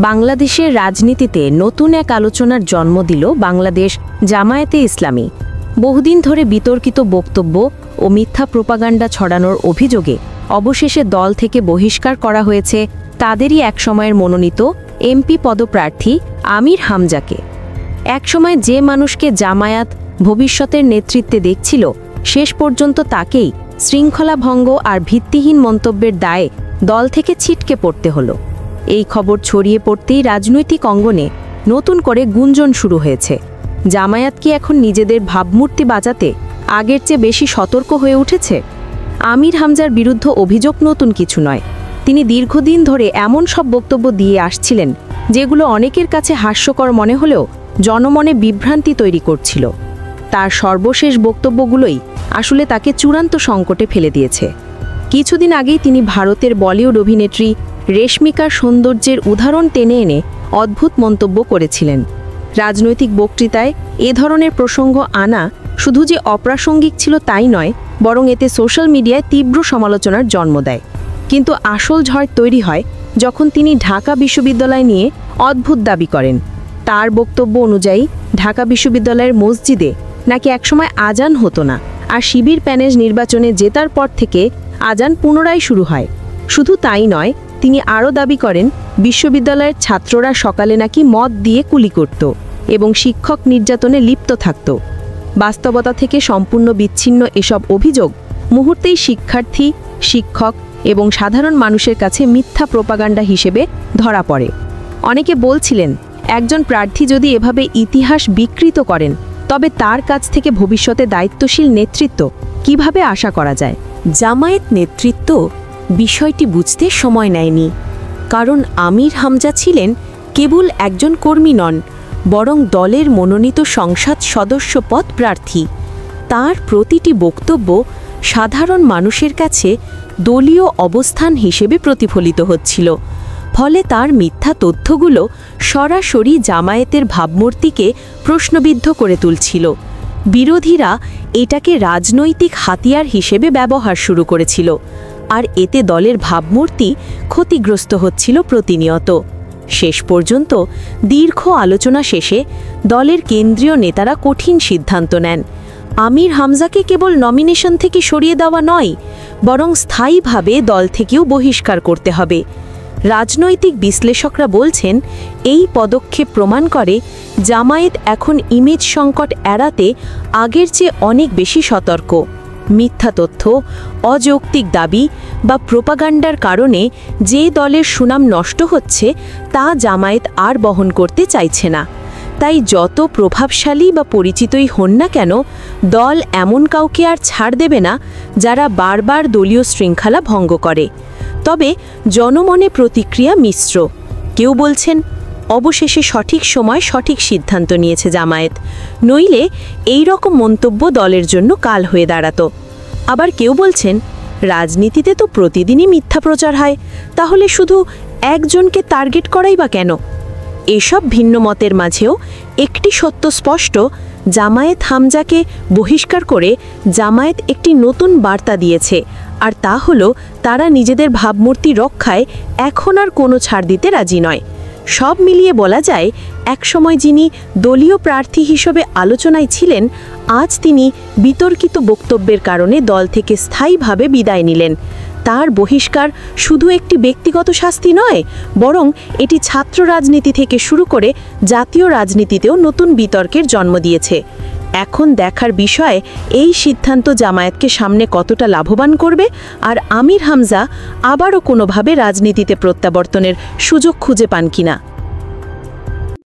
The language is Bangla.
বাংলাদেশের রাজনীতিতে নতুন এক আলোচনার জন্ম দিল বাংলাদেশ জামায়াতে ইসলামী। বহুদিন ধরে বিতর্কিত বক্তব্য ও মিথ্যা প্রোপাগান্ডা ছড়ানোর অভিযোগে অবশেষে দল থেকে বহিষ্কার করা হয়েছে তাদেরই একসময়ের মনোনীত এমপি পদপ্রার্থী আমির হামজাকে। একসময় যে মানুষকে জামায়াত ভবিষ্যতের নেতৃত্বে দেখছিল, শেষ পর্যন্ত তাকেই শৃঙ্খলা ভঙ্গ আর ভিত্তিহীন মন্তব্যের দায়ে দল থেকে ছিটকে পড়তে হলো। এই খবর ছড়িয়ে পড়তেই রাজনৈতিক অঙ্গনে নতুন করে গুঞ্জন শুরু হয়েছে। জামায়াত কি এখন নিজেদের ভাবমূর্তি বাঁচাতে আগের চেয়ে বেশি সতর্ক হয়ে উঠেছে? আমির হামজার বিরুদ্ধে অভিযোগ নতুন কিছু নয়। তিনি দীর্ঘদিন ধরে এমন সব বক্তব্য দিয়ে আসছিলেন যেগুলো অনেকের কাছে হাস্যকর মনে হলেও জনমনে বিভ্রান্তি তৈরি করছিল। তার সর্বশেষ বক্তব্যগুলোই আসলে তাকে চূড়ান্ত সংকটে ফেলে দিয়েছে। কিছুদিন আগেই তিনি ভারতের বলিউড অভিনেত্রী রেশমিকার সৌন্দর্যের উদাহরণ টেনে এনে অদ্ভুত মন্তব্য করেছিলেন। রাজনৈতিক বক্তৃতায় এ ধরনের প্রসঙ্গ আনা শুধু যে অপ্রাসঙ্গিক ছিল তাই নয়, বরং এতে সোশ্যাল মিডিয়ায় তীব্র সমালোচনার জন্ম দেয়। কিন্তু আসল ঝড় তৈরি হয় যখন তিনি ঢাকা বিশ্ববিদ্যালয় নিয়ে অদ্ভুত দাবি করেন। তার বক্তব্য অনুযায়ী ঢাকা বিশ্ববিদ্যালয়ের মসজিদে নাকি একসময় আজান হতো না, আর শিবির প্যানেল নির্বাচনে জেতার পর থেকে আজান পুনরায় শুরু হয়। শুধু তাই নয়, তিনি আরও দাবি করেন বিশ্ববিদ্যালয়ের ছাত্ররা সকালে নাকি মদ দিয়ে কুলি করত এবং শিক্ষক নির্যাতনে লিপ্ত থাকত। বাস্তবতা থেকে সম্পূর্ণ বিচ্ছিন্ন এসব অভিযোগ মুহূর্তেই শিক্ষার্থী, শিক্ষক এবং সাধারণ মানুষের কাছে মিথ্যা প্রোপাগান্ডা হিসেবে ধরা পড়ে। অনেকে বলছিলেন, একজন প্রার্থী যদি এভাবে ইতিহাস বিকৃত করেন, তবে তার কাছ থেকে ভবিষ্যতে দায়িত্বশীল নেতৃত্ব কিভাবে আশা করা যায়? জামায়াত নেতৃত্ব বিষয়টি বুঝতে সময় নেয়নি, কারণ আমির হামজা ছিলেন কেবল একজন কর্মী নন, বরং দলের মনোনীত সংসদ সদস্য পদ প্রার্থী। তার প্রতিটি বক্তব্য সাধারণ মানুষের কাছে দলীয় অবস্থান হিসেবে প্রতিফলিত হচ্ছিল। ফলে তার মিথ্যা তথ্যগুলো সরাসরি জামায়াতের ভাবমূর্তিকে প্রশ্নবিদ্ধ করে তুলছিল। বিরোধীরা এটাকে রাজনৈতিক হাতিয়ার হিসেবে ব্যবহার শুরু করেছিল, আর এতে দলের ভাবমূর্তি ক্ষতিগ্রস্ত হচ্ছিল প্রতিনিয়ত। শেষ পর্যন্ত দীর্ঘ আলোচনা শেষে দলের কেন্দ্রীয় নেতারা কঠিন সিদ্ধান্ত নেন। আমির হামজাকে কেবল নমিনেশন থেকে সরিয়ে দেওয়া নয়, বরং স্থায়ীভাবে দল থেকেও বহিষ্কার করতে হবে। রাজনৈতিক বিশ্লেষকরা বলছেন, এই পদক্ষেপ প্রমাণ করে জামায়াত এখন ইমেজ সংকট এড়াতে আগের চেয়ে অনেক বেশি সতর্ক। মিথ্যা তথ্য, অযৌক্তিক দাবি বা প্রোপাগান্ডার কারণে যে দলের সুনাম নষ্ট হচ্ছে তা জামায়াত আর বহন করতে চাইছে না। তাই যত প্রভাবশালী বা পরিচিতই হন না কেন, দল এমন কাউকে আর ছাড় দেবে না যারা বারবার দলীয় শৃঙ্খলা ভঙ্গ করে। তবে জনমনে প্রতিক্রিয়া মিশ্র। কেউ বলছেন, অবশেষে সঠিক সময় সঠিক সিদ্ধান্ত নিয়েছে জামায়াত, নইলে এই রকম মন্তব্য দলের জন্য কাল হয়ে দাঁড়াতো। আবার কেউ বলছেন, রাজনীতিতে তো প্রতিদিনই মিথ্যা প্রচার হয়, তাহলে শুধু একজনকে টার্গেট করাই বা কেন? এসব ভিন্ন মতের মাঝেও একটি সত্য স্পষ্ট, জামায়াত হামজাকে বহিষ্কার করে জামায়াত একটি নতুন বার্তা দিয়েছে, আর তা হলো তারা নিজেদের ভাবমূর্তি রক্ষায় এখন আর কোনো ছাড় দিতে রাজি নয়। সব মিলিয়ে বলা যায়, একসময় যিনি দলীয় প্রার্থী হিসেবে আলোচনায় ছিলেন, আজ তিনি বিতর্কিত বক্তব্যের কারণে দল থেকে স্থায়ীভাবে বিদায় নিলেন। তার বহিষ্কার শুধু একটি ব্যক্তিগত শাস্তি নয়, বরং এটি ছাত্র রাজনীতি থেকে শুরু করে জাতীয় রাজনীতিতেও নতুন বিতর্কের জন্ম দিয়েছে। এখন দেখার বিষয়, এই সিদ্ধান্ত জামায়াতকে সামনে কতটা লাভবান করবে, আর আমির হামজা আবারও কোনোভাবে রাজনীতিতে প্রত্যাবর্তনের সুযোগ খুঁজে পান কিনা।